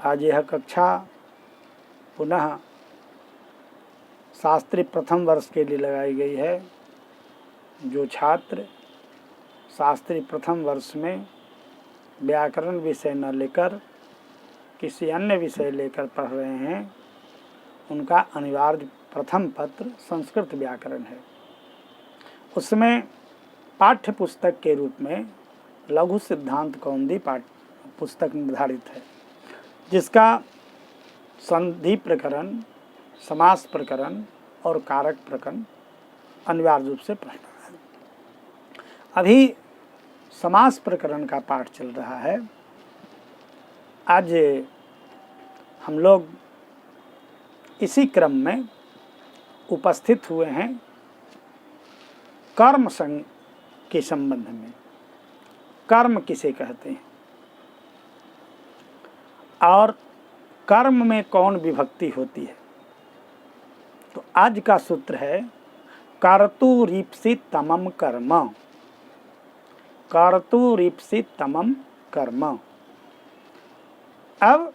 आज यह कक्षा पुनः शास्त्री प्रथम वर्ष के लिए लगाई गई है। जो छात्र शास्त्री प्रथम वर्ष में व्याकरण विषय न लेकर किसी अन्य विषय लेकर पढ़ रहे हैं, उनका अनिवार्य प्रथम पत्र संस्कृत व्याकरण है। उसमें पाठ्य पुस्तक के रूप में लघु सिद्धांत कौमुदी पाठ्य पुस्तक निर्धारित है, जिसका संधि प्रकरण, समास प्रकरण और कारक प्रकरण अनिवार्य रूप से पढ़ना है। अभी समास प्रकरण का पाठ चल रहा है। आज हम लोग इसी क्रम में उपस्थित हुए हैं कर्म संग के संबंध में। कर्म किसे कहते हैं और कर्म में कौन विभक्ति होती है। तो आज का सूत्र है कर्तुरीप्सित तमम कर्म। कर्तुरीप्सित तमम कर्म। अब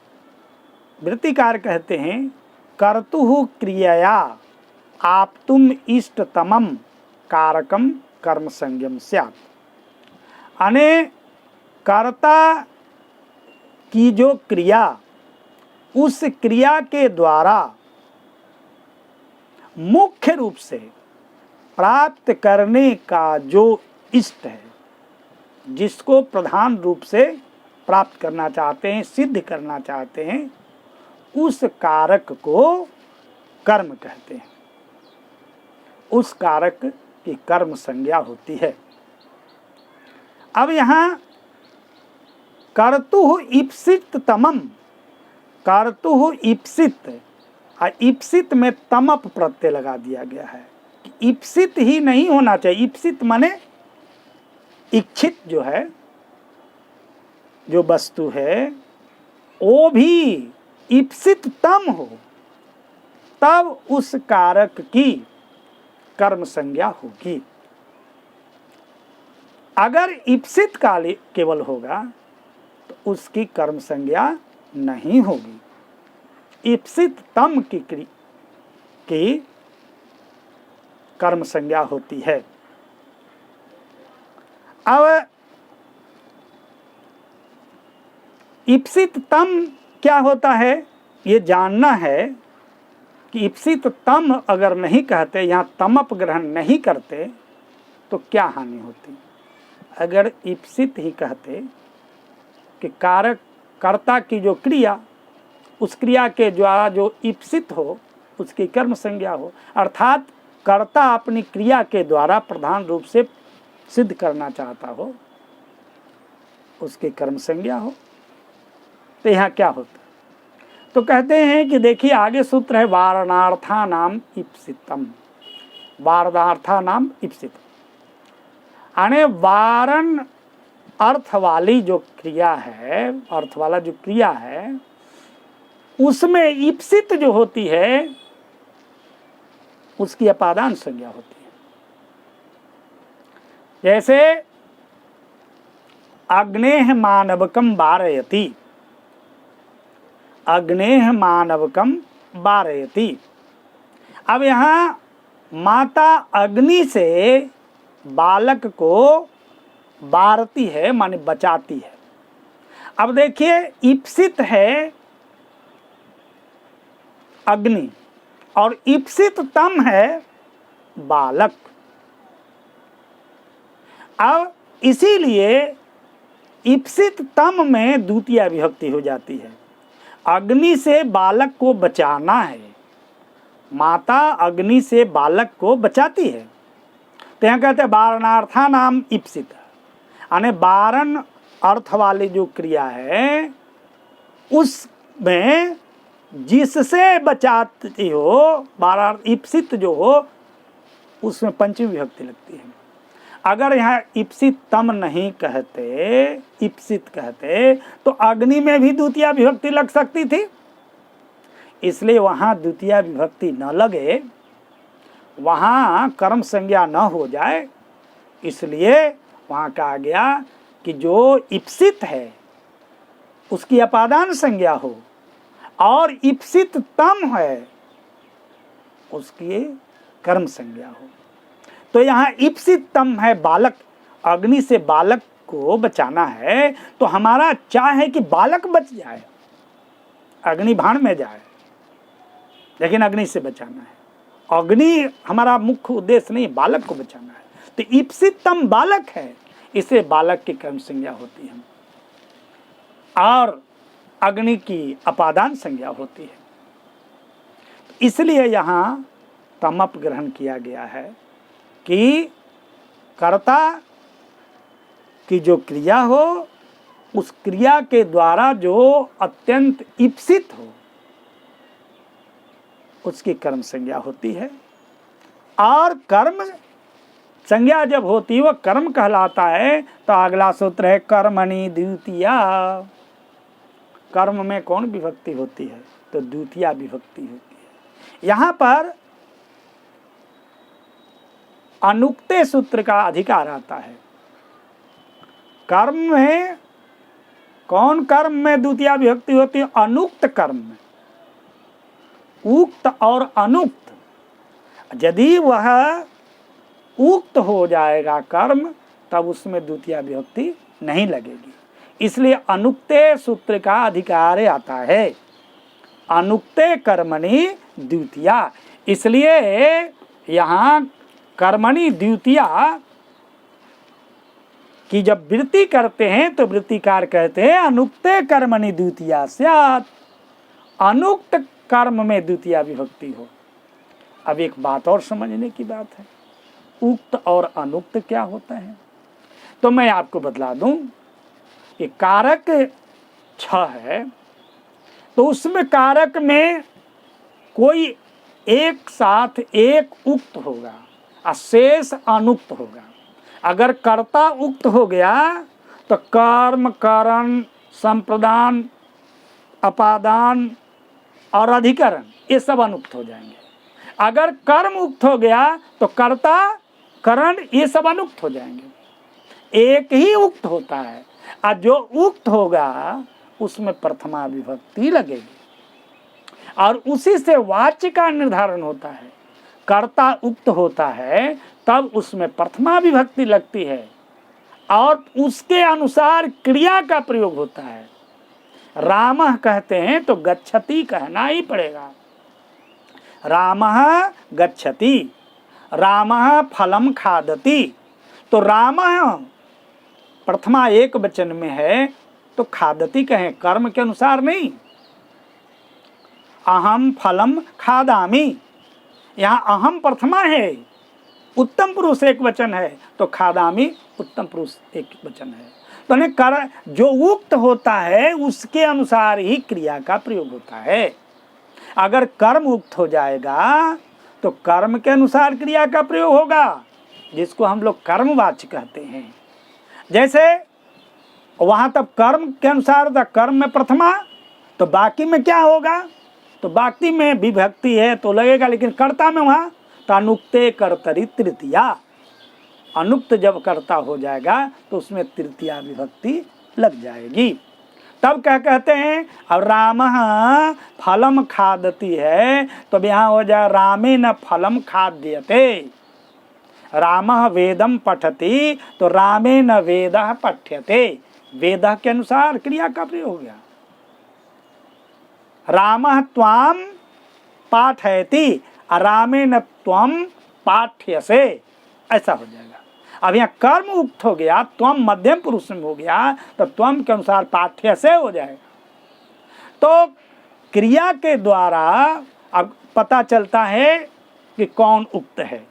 वृत्तिकार कहते हैं कर्तुः क्रियया आप्तुम इष्टतमम कारकम कर्म संज्ञम स्यात्। अने कर्ता की जो क्रिया, उस क्रिया के द्वारा मुख्य रूप से प्राप्त करने का जो इष्ट है, जिसको प्रधान रूप से प्राप्त करना चाहते हैं, सिद्ध करना चाहते हैं, उस कारक को कर्म कहते हैं। उस कारक की कर्म संज्ञा होती है। अब यहाँ कर्तुः ईप्सित तमम, कर्तुः ईप्सित, ईप्सित में तमप प्रत्यय लगा दिया गया है। ईप्सित ही नहीं होना चाहिए। ईप्सित माने इच्छित जो है, जो वस्तु है, वो भी ईप्सित तम हो, तब उस कारक की कर्म संज्ञा होगी। अगर ईप्सित काल केवल होगा तो उसकी कर्म संज्ञा नहीं होगी। ईप्सित तम की कर्म संज्ञा होती है। अब ईप्सित तम क्या होता है, ये जानना है कि ईप्सित तम अगर नहीं कहते, यहाँ तमप ग्रहण नहीं करते तो क्या हानि होती। अगर ईप्सित ही कहते कि कारक कर्ता की जो क्रिया, उस क्रिया के द्वारा जो ईप्सित हो उसकी कर्म संज्ञा हो, अर्थात कर्ता अपनी क्रिया के द्वारा प्रधान रूप से सिद्ध करना चाहता हो, उसकी कर्म संज्ञा हो, तो यहाँ क्या होता। तो कहते हैं कि देखिए आगे सूत्र है वारणार्था नाम ईप्सितम। वारणार्था नाम ईप्सितम यानी वारण अर्थ वाली जो क्रिया है, अर्थ वाला जो क्रिया है, उसमें ईप्सित जो होती है उसकी अपादान संज्ञा होती है। जैसे अग्नेह मानवकम वारयति, अग्नेह मानवकम वारयति। अब यहाँ माता अग्नि से बालक को वारती है, माने बचाती है। अब देखिए ईप्सित है अग्नि और ईप्सित तम है बालक। अब इसीलिए ईप्सित तम में द्वितीय विभक्ति हो जाती है। अग्नि से बालक को बचाना है, माता अग्नि से बालक को बचाती है। तो यहाँ कहते हैं वारणार्था नाम ईप्सित, यानी वारण अर्थ वाली जो क्रिया है उसमें जिससे बचाती हो, वारण ईप्सित जो हो, उसमें पंचमी विभक्ति लगती है। अगर यहाँ ईप्सित तम नहीं कहते, ईप्सित कहते, तो अग्नि में भी द्वितीय विभक्ति लग सकती थी। इसलिए वहाँ द्वितीय विभक्ति न लगे, वहाँ कर्म संज्ञा न हो जाए, इसलिए वहाँ कहा गया कि जो ईप्सित है उसकी अपादान संज्ञा हो, और ईप्सित तम है उसकी कर्म संज्ञा हो। तो यहाँ ईप्सित तम है बालक, अग्नि से बालक को बचाना है, तो हमारा चाह है कि बालक बच जाए, अग्नि भाण में जाए, लेकिन अग्नि से बचाना है। अग्नि हमारा मुख्य उद्देश्य नहीं, बालक को बचाना है। तो ईप्सित तम बालक है, इसे बालक की कर्म संज्ञा होती है और अग्नि की अपादान संज्ञा होती है। इसलिए यहाँ तमप ग्रहण किया गया है कि कर्ता की जो क्रिया हो, उस क्रिया के द्वारा जो अत्यंत ईप्सित हो उसकी कर्म संज्ञा होती है। और कर्म संज्ञा जब होती है वह कर्म कहलाता है। तो अगला सूत्र है कर्मणि द्वितीया। कर्म में कौन विभक्ति होती है? तो द्वितीया विभक्ति होती है। यहाँ पर अनुक्ते सूत्र का अधिकार आता है। कर्म में कौन कर्म में द्वितीया विभक्ति होती है? अनुक्त कर्म में। उक्त और अनुक्त, यदि वह उक्त हो जाएगा कर्म, तब उसमें द्वितीया विभक्ति नहीं लगेगी। इसलिए अनुक्ते सूत्र का अधिकार आता है। अनुक्ते कर्मणि द्वितीया। इसलिए यहाँ कर्मणि द्वितीया की जब वृत्ति करते हैं तो वृत्तिकार कहते हैं अनुक्ते कर्मणि द्वितीया स्यात्। अनुक्त कर्म में द्वितीया विभक्ति हो। अब एक बात और समझने की बात है, उक्त और अनुक्त क्या होता है? तो मैं आपको बतला दूं कि कारक 6 है, तो उसमें कारक में कोई एक साथ एक उक्त होगा और शेष अनुक्त होगा। अगर कर्ता उक्त हो गया तो कर्म, कारण, संप्रदान, अपादान और अधिकरण ये सब अनुक्त हो जाएंगे। अगर कर्म उक्त हो गया तो कर्ता, करण ये सब अनुक्त हो जाएंगे। एक ही उक्त होता है और जो उक्त होगा उसमें प्रथमा विभक्ति लगेगी और उसी से वाच्य का निर्धारण होता है। कर्ता उक्त होता है तब उसमें प्रथमा विभक्ति लगती है और उसके अनुसार क्रिया का प्रयोग होता है। रामः कहते हैं तो गच्छति कहना ही पड़ेगा। रामः गच्छति, रामः फलम खादति। तो रामः प्रथमा एक वचन में है तो खादति कहें, कर्म के अनुसार नहीं। अहम फलम खादामि, यहाँ अहम प्रथमा है, उत्तम पुरुष एक वचन है, तो खादामि उत्तम पुरुष एक वचन है। तो कर जो उक्त होता है उसके अनुसार ही क्रिया का प्रयोग होता है। अगर कर्म उक्त हो जाएगा तो कर्म के अनुसार क्रिया का प्रयोग होगा, जिसको हम लोग कर्मवाच्य कहते हैं। जैसे वहाँ तब कर्म के अनुसार था, कर्म में प्रथमा, तो बाकी में क्या होगा? तो बाकी में विभक्ति है तो लगेगा, लेकिन कर्ता में वहाँ तो अनुक्ते कर्तरि तृतीया। अनुक्त जब कर्ता हो जाएगा तो उसमें तृतीया विभक्ति लग जाएगी। तब क्या कहते हैं? अब रामः फलम खादति है तो यहाँ हो जाए रामेण फलम खाद्यते। रामः वेदम पठति तो रामेण वेदः पठ्यते। वेदः के अनुसार क्रिया का प्रयोग हो गया। रामः त्वाम पाठयति, रामेण त्वम पाठ्यसे, ऐसा हो जाएगा। अब यहाँ कर्म उक्त हो गया, त्वम मध्यम पुरुष में हो गया तो त्वम के अनुसार पाठ्यसे हो जाएगा। तो क्रिया के द्वारा अब पता चलता है कि कौन उक्त है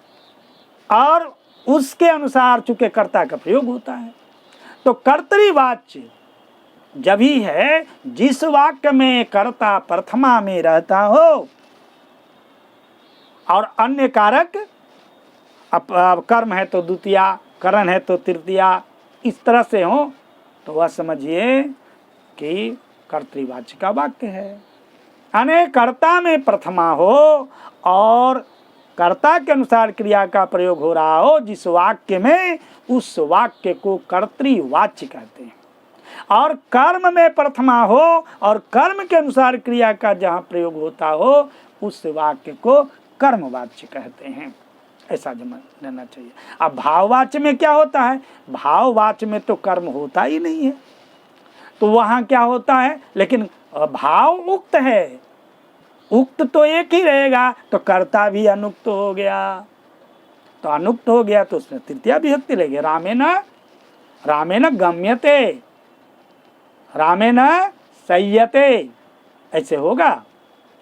और उसके अनुसार चूंकि कर्ता का प्रयोग होता है। तो कर्तृवाच्य जब ही है जिस वाक्य में कर्ता प्रथमा में रहता हो और अन्य कारक, अब कर्म है तो द्वितीया, करण है तो तृतीया, इस तरह से हो तो वह समझिए कि कर्तृवाच्य का वाक्य है। यानी कर्ता में प्रथमा हो और कर्ता के अनुसार क्रिया का प्रयोग हो रहा हो जिस वाक्य में, उस वाक्य को कर्तृवाच्य कहते हैं। और कर्म में प्रथमा हो और कर्म के अनुसार क्रिया का जहाँ प्रयोग होता हो उस वाक्य को कर्मवाच्य कहते हैं, ऐसा समझ लेना चाहिए। अब भाववाच्य में क्या होता है, भाववाच्य में तो कर्म होता ही नहीं है, तो वहाँ क्या होता है, लेकिन भाव उक्त है, उक्त तो एक ही रहेगा, तो कर्ता भी अनुक्त हो गया, तो अनुक्त हो गया तो उसमें तृतीया विभक्ति लगेगी। रामेण गम्यते, रामेण सह्यते, ऐसे होगा,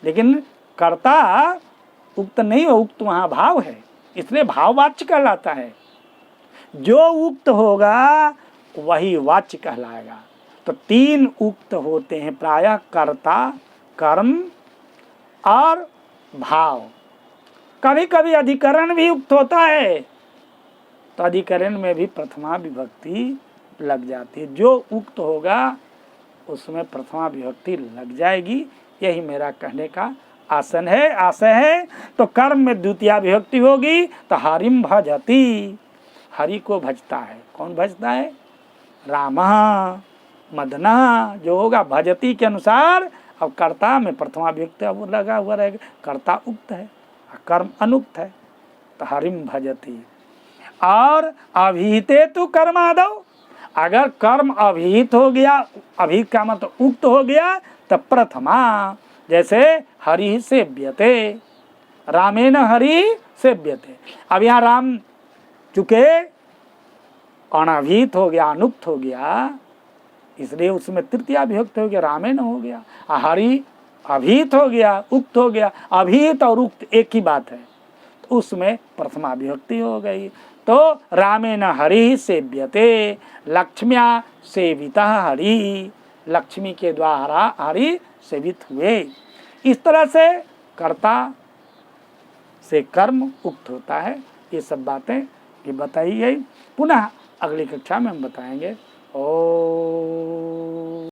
लेकिन कर्ता उक्त नहीं हो, उक्त वहाँ भाव है, इसलिए भाववाच्य कहलाता है। जो उक्त होगा वही वाच्य कहलाएगा। तो 3 उक्त होते हैं प्रायः, कर्ता, कर्म और भाव। कभी कभी अधिकरण भी उक्त होता है, तो अधिकरण में भी प्रथमा विभक्ति लग जाती है। जो उक्त होगा उसमें प्रथमा विभक्ति लग जाएगी, यही मेरा कहने का आशय है। तो कर्म में द्वितीया विभक्ति होगी, तो हरिम भजति, हरि को भजता है। कौन भजता है, रामः, मदनः, जो होगा भजति के अनुसार। अब कर्ता में प्रथमा विभक्ति अब लगा हुआ रहेगा, कर्ता उक्त है, कर्म अनुक्त है, तो हरिम भजति। और अभिहिते तो कर्मादौ, अगर कर्म अभिहित हो गया, अभिहित का मतलब उक्त हो गया, तब प्रथमा, जैसे हरि सेव्यते, रामेण हरि सेव्यते। अब यहाँ राम चूंकि अनभिहित हो गया, अनुक्त हो गया, इसलिए उसमें तृतीया विभक्ति हो गया, रामेण हो गया। हरि अभिहित हो गया, उक्त हो गया, अभिहित और उक्त एक ही बात है, तो उसमें प्रथमा विभक्ति हो गई। तो रामेण हरि सेव्यते, लक्ष्म्या सेविता हरि, लक्ष्मी के द्वारा हरि सेवित हुए। इस तरह से कर्ता से कर्म उक्त होता है। ये सब बातें ये बताई गई, पुनः अगली कक्षा में हम बताएंगे। ओम।